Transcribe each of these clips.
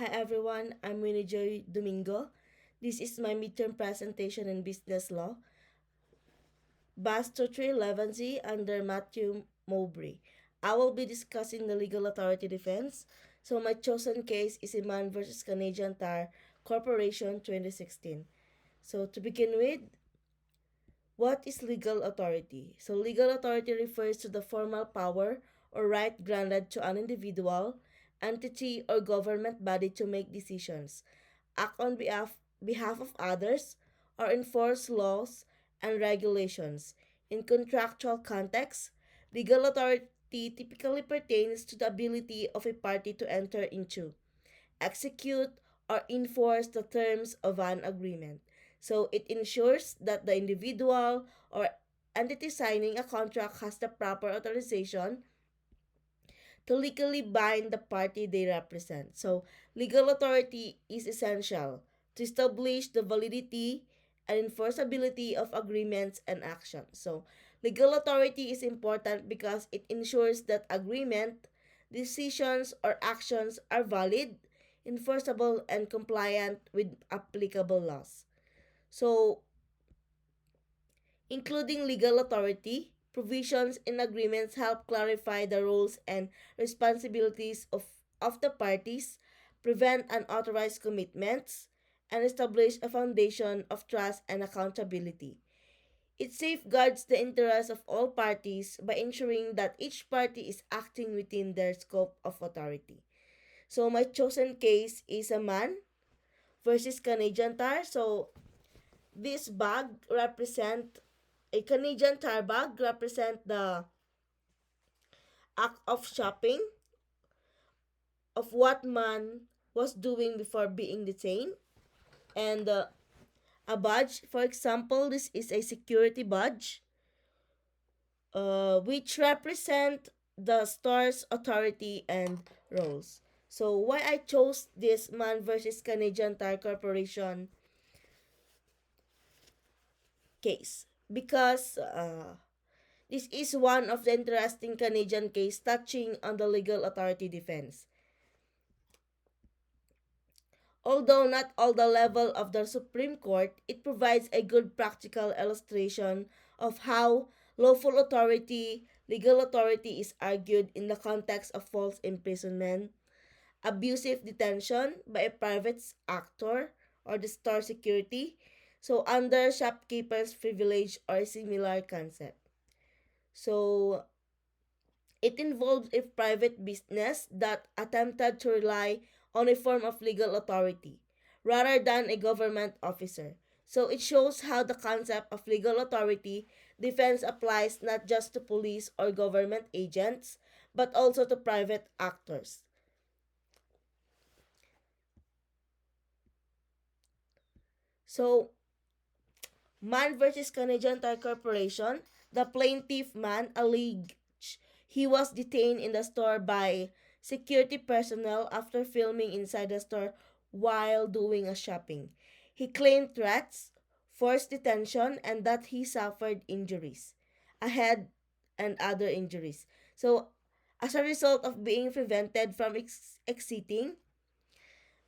Hi everyone, I'm Winnie Joy Domingo. This is my midterm presentation in business law, BAS 2311Z under Matthew Mowbray. I will be discussing the legal authority defense. So my chosen case is Iman versus Canadian Tire Corporation 2016. So to begin with, what is legal authority? So legal authority refers to the formal power or right granted to an individual, entity, or government body to make decisions, act on behalf of others, or enforce laws and regulations. In contractual context, legal authority typically pertains to the ability of a party to enter into, execute, or enforce the terms of an agreement. So it ensures that the individual or entity signing a contract has the proper authorization to legally bind the party they represent. So, legal authority is essential to establish the validity and enforceability of agreements and actions. So, legal authority is important because it ensures that agreement, decisions, or actions are valid, enforceable, and compliant with applicable laws. So, including legal authority, provisions in agreements help clarify the roles and responsibilities of the parties, prevent unauthorized commitments, and establish a foundation of trust and accountability. It safeguards the interests of all parties by ensuring that each party is acting within their scope of authority. So my chosen case is a man versus Canadian Tire. So this bag represent a Canadian Tire bag represent the act of shopping of what man was doing before being detained, and a badge, for example, this is a security badge, which represent the store's authority and roles. So why I chose this man versus Canadian Tire Corporation case? Because this is one of the interesting Canadian case touching on the legal authority defense. Although not all the level of the Supreme Court, it provides a good practical illustration of how lawful authority, legal authority is argued in the context of false imprisonment, abusive detention by a private actor or the store security, so under shopkeeper's privilege or a similar concept. So it involves a private business that attempted to rely on a form of legal authority rather than a government officer. So it shows how the concept of legal authority defense applies not just to police or government agents, but also to private actors. So, Man versus Canadian Tire Corporation, the plaintiff man alleged he was detained in the store by security personnel after filming inside the store while doing a shopping. He claimed threats, forced detention, and that he suffered injuries, a head and other injuries. So, as a result of being prevented from exiting,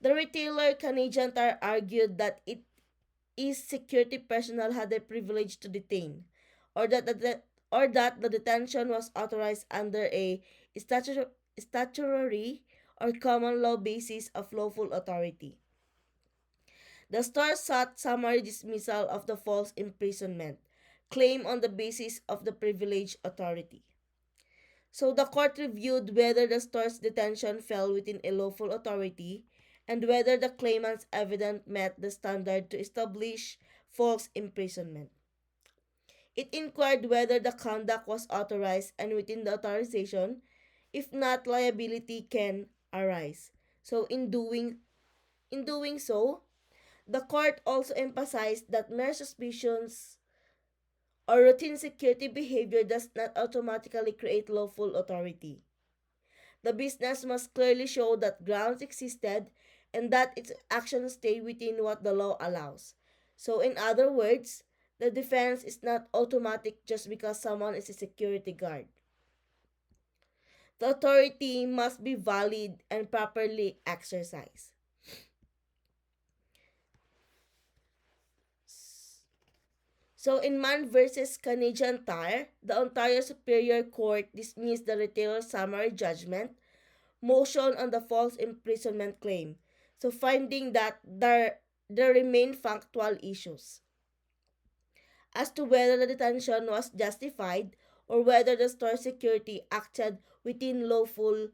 the retailer Canadian Tire argued that it is security personnel had the privilege to detain, or that the detention was authorized under a statutory or common law basis of lawful authority. The store sought summary dismissal of the false imprisonment claim on the basis of the privilege authority. So the court reviewed whether the store's detention fell within a lawful authority and whether the claimant's evidence met the standard to establish false imprisonment. It inquired whether the conduct was authorized and within the authorization. If not, liability can arise. So in doing so, the court also emphasized that mere suspicions or routine security behavior does not automatically create lawful authority. The business must clearly show that grounds existed and that its actions stay within what the law allows. So, in other words, the defense is not automatic just because someone is a security guard. The authority must be valid and properly exercised. So in Mann versus Canadian Tire, the Ontario Superior Court dismissed the retailer's summary judgment motion on the false imprisonment claim. So finding that there remain factual issues as to whether the detention was justified or whether the store security acted within lawful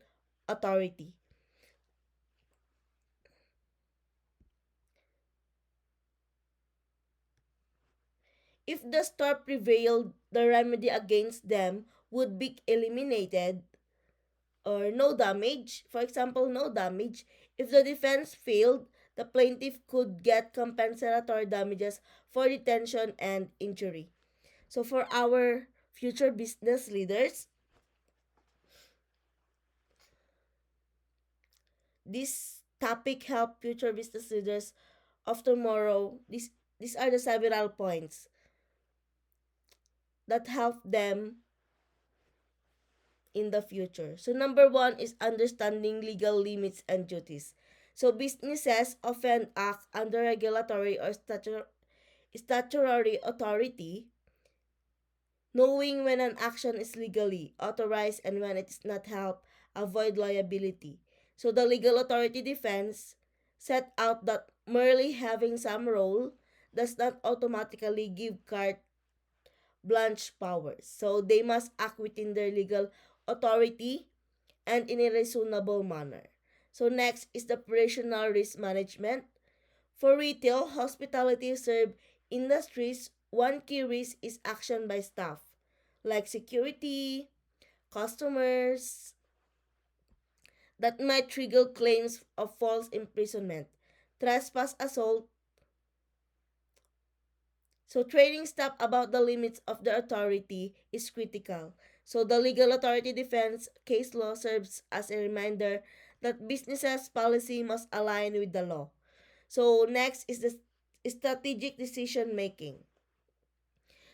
authority. If the store prevailed, the remedy against them would be eliminated or no damage. For example, no damage. If the defense failed, the plaintiff could get compensatory damages for detention and injury. So for our future business leaders, this topic help future business leaders of tomorrow. These are the several points that help them in the future. So number one is understanding legal limits and duties. So businesses often act under regulatory or statutory authority, knowing when an action is legally authorized and when it is not help avoid liability. So the legal authority defense set out that merely having some role does not automatically give carte blanche powers. So they must act within their legal authority and in a reasonable manner. So next is the operational risk management. For retail, hospitality serve industries, one key risk is action by staff like security, customers that might trigger claims of false imprisonment, trespass, assault. So training staff about the limits of the authority is critical. So the legal authority defense case law serves as a reminder that businesses' policy must align with the law. So next is the strategic decision making.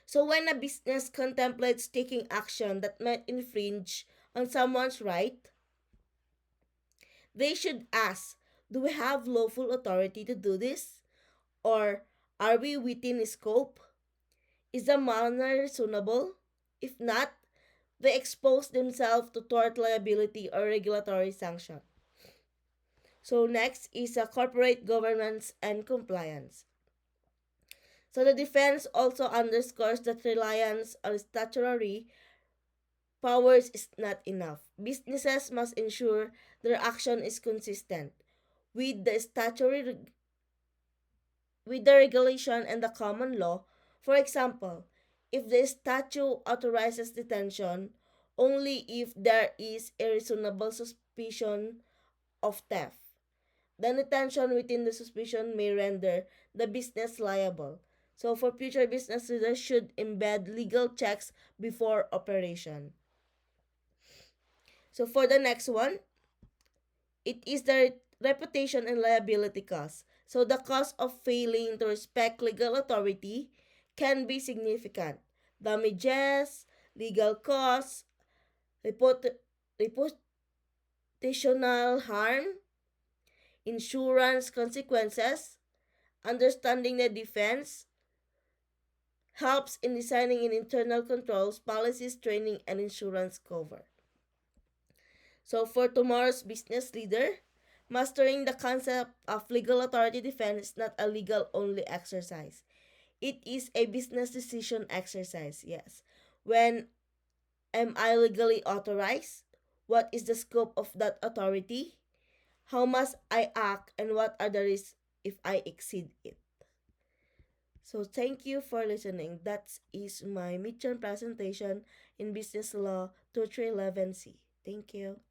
So when a business contemplates taking action that might infringe on someone's right, they should ask, do we have lawful authority to do this? Or are we within scope? Is the manner reasonable? If not, they expose themselves to tort liability or regulatory sanction. So next is corporate governance and compliance. So the defense also underscores that reliance on statutory powers is not enough. Businesses must ensure their action is consistent with the statutory with the regulation and the common law. For example, if the statute authorizes detention only if there is a reasonable suspicion of theft, then detention within the suspicion may render the business liable. So for future business leaders should embed legal checks before operation. So for the next one, it is the reputation and liability cost. So the cost of failing to respect legal authority can be significant. Damages, legal costs, reput- reputational harm, insurance consequences. Understanding the defense helps in designing in internal controls, policies, training, and insurance cover. So for tomorrow's business leader, mastering the concept of legal authority defense is not a legal only exercise. It is a business decision exercise, yes. When am I legally authorized? What is the scope of that authority? How must I act and what are the risks if I exceed it? So thank you for listening. That is my midterm presentation in Business Law 2311C. Thank you.